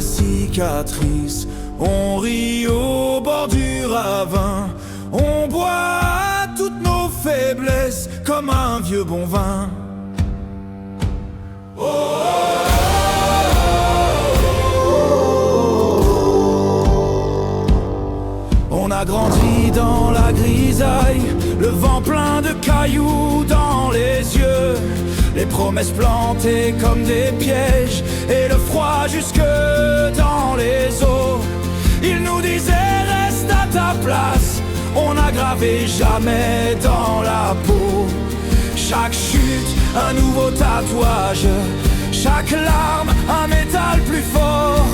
cicatrices. On rit au bord du ravin. On boit toutes nos faiblesses comme un vieux bon vin. Oh, oh, oh. On a grandi dans la grisaille, le vent plein de cailloux dans les yeux, les promesses plantées comme des pièges et le froid jusque dans les os. Ils nous disaient reste à ta place, on n'a gravé jamais dans la peau. Chaque chute, un nouveau tatouage, chaque larme, un métal plus fort.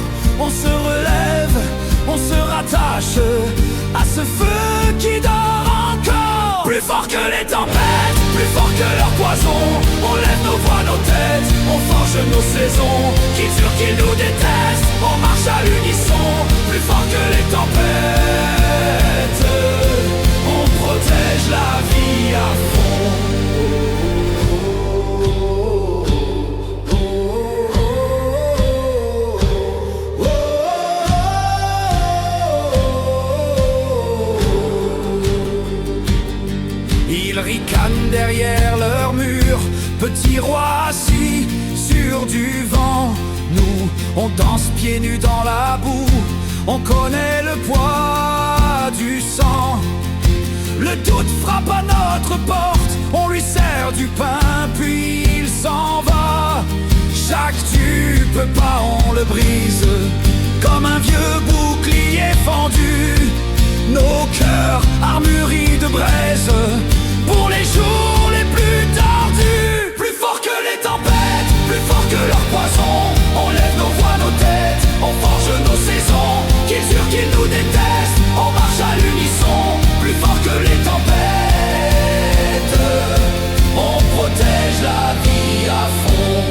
On se relève, on se rattache à ce feu qui dort encore. Plus fort que les tempêtes, plus fort que leur poison. On lève nos voix, nos têtes, on forge nos saisons. Qu'ils jurent qu'ils nous détestent, on marche à l'unisson. Plus fort que les tempêtes, on protège la vie à fond. Ils ricanent derrière leur mur, petits rois assis sur du vent. Nous, on danse pieds nus dans la boue, on connaît le poids du sang. Le doute frappe à notre porte, on lui sert du pain puis il s'en va. Chaque tube pas on le brise, comme un vieux bouclier fendu. Nos cœurs armuris de braise, pour les jours les plus tordus. Plus fort que les tempêtes, plus fort que leur poison. On lève nos voix, nos têtes, on forge nos saisons. Qu'ils jurent qu'ils nous détestent, on marche à l'unisson. Plus fort que les tempêtes, on protège la vie à fond.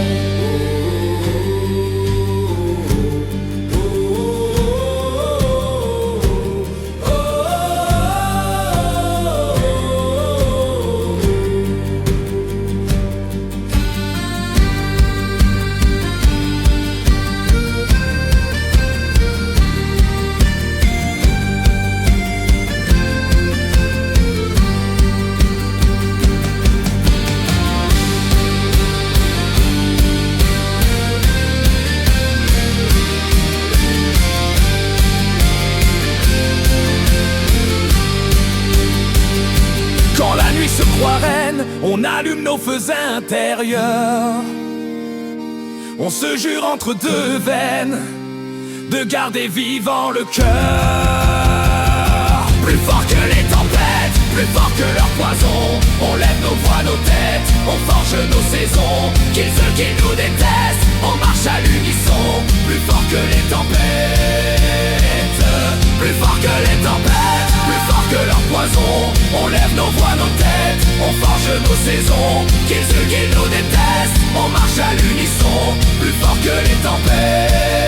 Quand la nuit se croit reine, on allume nos feux intérieurs. On se jure entre deux veines de garder vivant le cœur. Plus fort que les tempêtes, plus fort que leur poison. On lève nos voix, nos têtes, on forge nos saisons. Qu'ils ceux qui nous détestent, on marche à l'unisson. Plus fort que les tempêtes, plus fort que les tempêtes, plus fort que leur poison. On lève nos voix, nos têtes, on forge nos saisons. Qu'ils ceux qui nous détestent, on marche à l'unisson. Plus fort que les tempêtes.